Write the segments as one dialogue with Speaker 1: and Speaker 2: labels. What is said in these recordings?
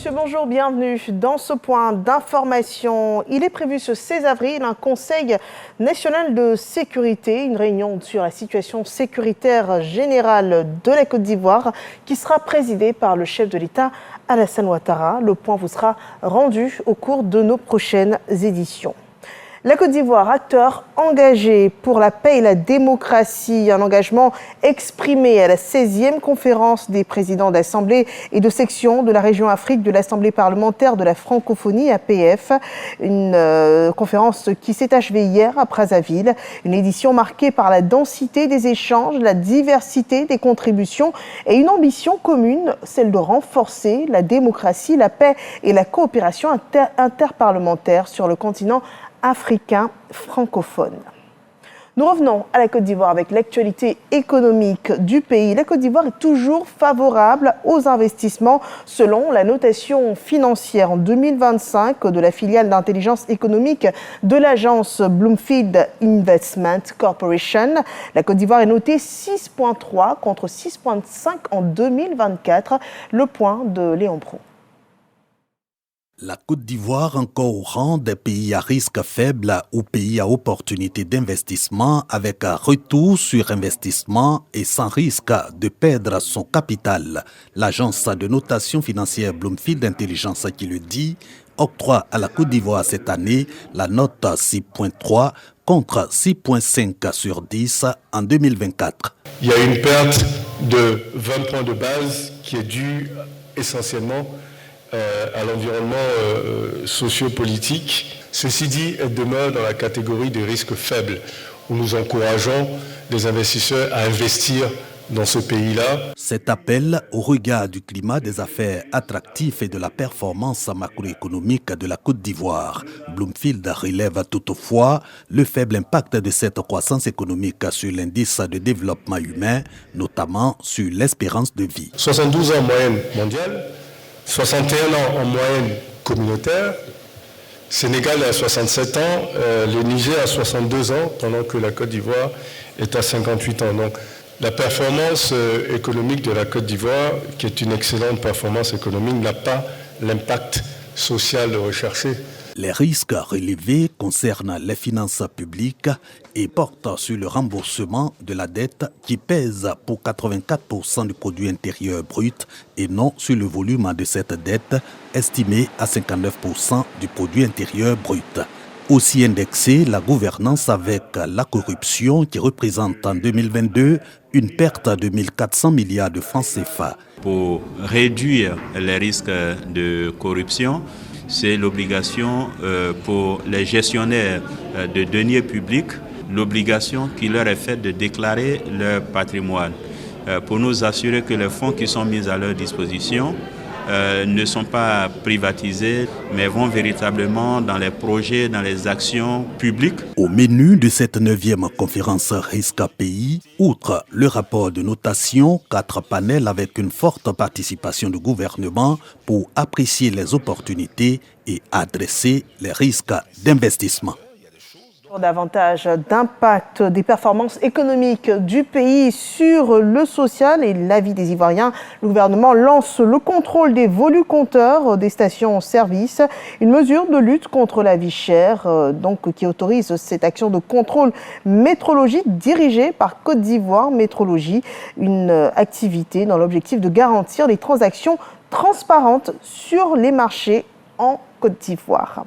Speaker 1: messieurs, bonjour, bienvenue dans ce point d'information. Il est prévu ce 16 avril un Conseil national de sécurité, une réunion sur la situation sécuritaire générale de la Côte d'Ivoire qui sera présidée par le chef de l'État Alassane Ouattara. Le point vous sera rendu au cours de nos prochaines éditions. La Côte d'Ivoire, acteur engagé pour la paix et la démocratie, un engagement exprimé à la 16e conférence des présidents d'assemblée et de section de la région Afrique de l'Assemblée parlementaire de la francophonie APF, une conférence qui s'est achevée hier à Brazzaville, une édition marquée par la densité des échanges, la diversité des contributions et une ambition commune, celle de renforcer la démocratie, la paix et la coopération interparlementaire sur le continent africain francophone. Nous revenons à la Côte d'Ivoire avec l'actualité économique du pays. La Côte d'Ivoire est toujours favorable aux investissements selon la notation financière en 2025 de la filiale d'intelligence économique de l'agence Bloomfield Investment Corporation. La Côte d'Ivoire est notée 6,3 contre 6,5 en 2024. Le point de Léon Pro.
Speaker 2: La Côte d'Ivoire encore au rang des pays à risque faible ou pays à opportunité d'investissement avec un retour sur investissement et sans risque de perdre son capital. L'agence de notation financière Bloomfield Intelligence qui le dit octroie à la Côte d'Ivoire cette année la note 6,3 contre 6,5 sur 10 en 2024.
Speaker 3: Il y a une perte de 20 points de base qui est due essentiellement à l'environnement sociopolitique. Ceci dit, elle demeure dans la catégorie des risques faibles, où nous encourageons les investisseurs à investir dans ce pays-là.
Speaker 2: Cet appel au regard du climat des affaires attractif et de la performance macroéconomique de la Côte d'Ivoire. Bloomfield relève toutefois le faible impact de cette croissance économique sur l'indice de développement humain, notamment sur l'espérance de vie.
Speaker 3: 72 ans en moyenne mondiale, 61 ans en moyenne communautaire, Sénégal à 67 ans, le Niger à 62 ans, pendant que la Côte d'Ivoire est à 58 ans. Donc la performance économique de la Côte d'Ivoire, qui est une excellente performance économique, n'a pas l'impact social recherché.
Speaker 2: Les risques relevés concernent les finances publiques et portent sur le remboursement de la dette qui pèse pour 84% du produit intérieur brut et non sur le volume de cette dette estimé à 59% du produit intérieur brut. Aussi indexé, la gouvernance avec la corruption qui représente en 2022 une perte de 1400 milliards de francs CFA.
Speaker 4: Pour réduire les risques de corruption, c'est l'obligation pour les gestionnaires de deniers publics, l'obligation qui leur est faite de déclarer leur patrimoine pour nous assurer que les fonds qui sont mis à leur disposition ne sont pas privatisés, mais vont véritablement dans les projets, dans les actions publiques.
Speaker 2: Au menu de cette 9e conférence risque pays, outre le rapport de notation, 4 panels avec une forte participation du gouvernement pour apprécier les opportunités et adresser les risques d'investissement.
Speaker 1: Davantage d'impact des performances économiques du pays sur le social et la vie des Ivoiriens. Le gouvernement lance le contrôle des volucompteurs des stations-service, une mesure de lutte contre la vie chère qui autorise cette action de contrôle métrologique dirigée par Côte d'Ivoire Métrologie, une activité dans l'objectif de garantir les transactions transparentes sur les marchés en Côte d'Ivoire.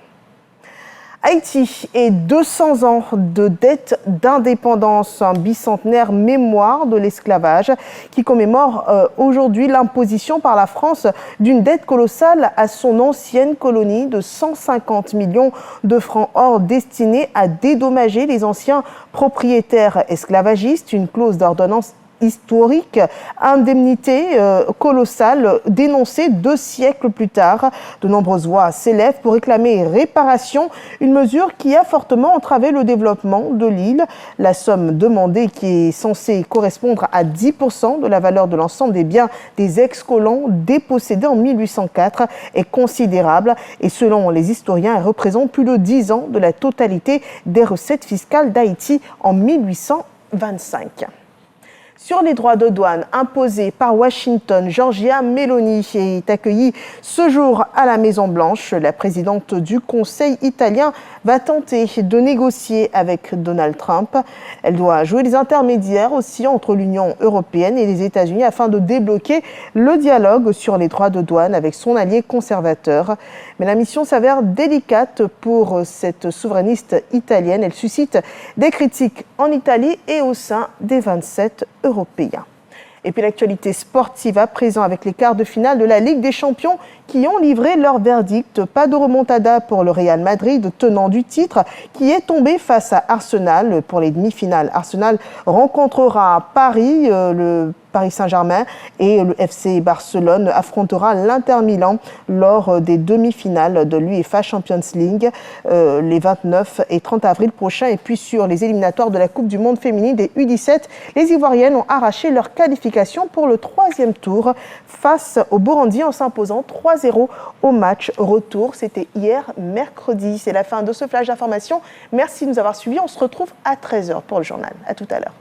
Speaker 1: Haïti et 200 ans de dette d'indépendance, un bicentenaire mémoire de l'esclavage qui commémore aujourd'hui l'imposition par la France d'une dette colossale à son ancienne colonie de 150 millions de francs or destinée à dédommager les anciens propriétaires esclavagistes, une clause d'ordonnance historique, indemnité colossale dénoncée 2 siècles plus tard. De nombreuses voix s'élèvent pour réclamer réparation, une mesure qui a fortement entravé le développement de l'île. La somme demandée, qui est censée correspondre à 10% de la valeur de l'ensemble des biens des ex-colons dépossédés en 1804, est considérable et selon les historiens, elle représente plus de 10 ans de la totalité des recettes fiscales d'Haïti en 1825. Sur les droits de douane imposés par Washington, Giorgia Meloni est accueillie ce jour à la Maison-Blanche. La présidente du Conseil italien va tenter de négocier avec Donald Trump. Elle doit jouer les intermédiaires aussi entre l'Union européenne et les États-Unis afin de débloquer le dialogue sur les droits de douane avec son allié conservateur. Mais la mission s'avère délicate pour cette souverainiste italienne. Elle suscite des critiques en Italie et au sein des 27 européens. Et puis l'actualité sportive à présent avec les quarts de finale de la Ligue des Champions qui ont livré leur verdict. Pas de remontada pour le Real Madrid, tenant du titre, qui est tombé face à Arsenal pour les demi-finales. Arsenal rencontrera Paris, le Paris Saint-Germain, et le FC Barcelone affrontera l'Inter Milan lors des demi-finales de l'UEFA Champions League les 29 et 30 avril prochains. Et puis sur les éliminatoires de la Coupe du Monde féminine des U17, les Ivoiriennes ont arraché leur qualification pour le 3e tour face au Burundi en s'imposant 3-0 au match retour. C'était hier mercredi. C'est la fin de ce flash d'information. Merci de nous avoir suivis. On se retrouve à 13h pour le journal. À tout à l'heure.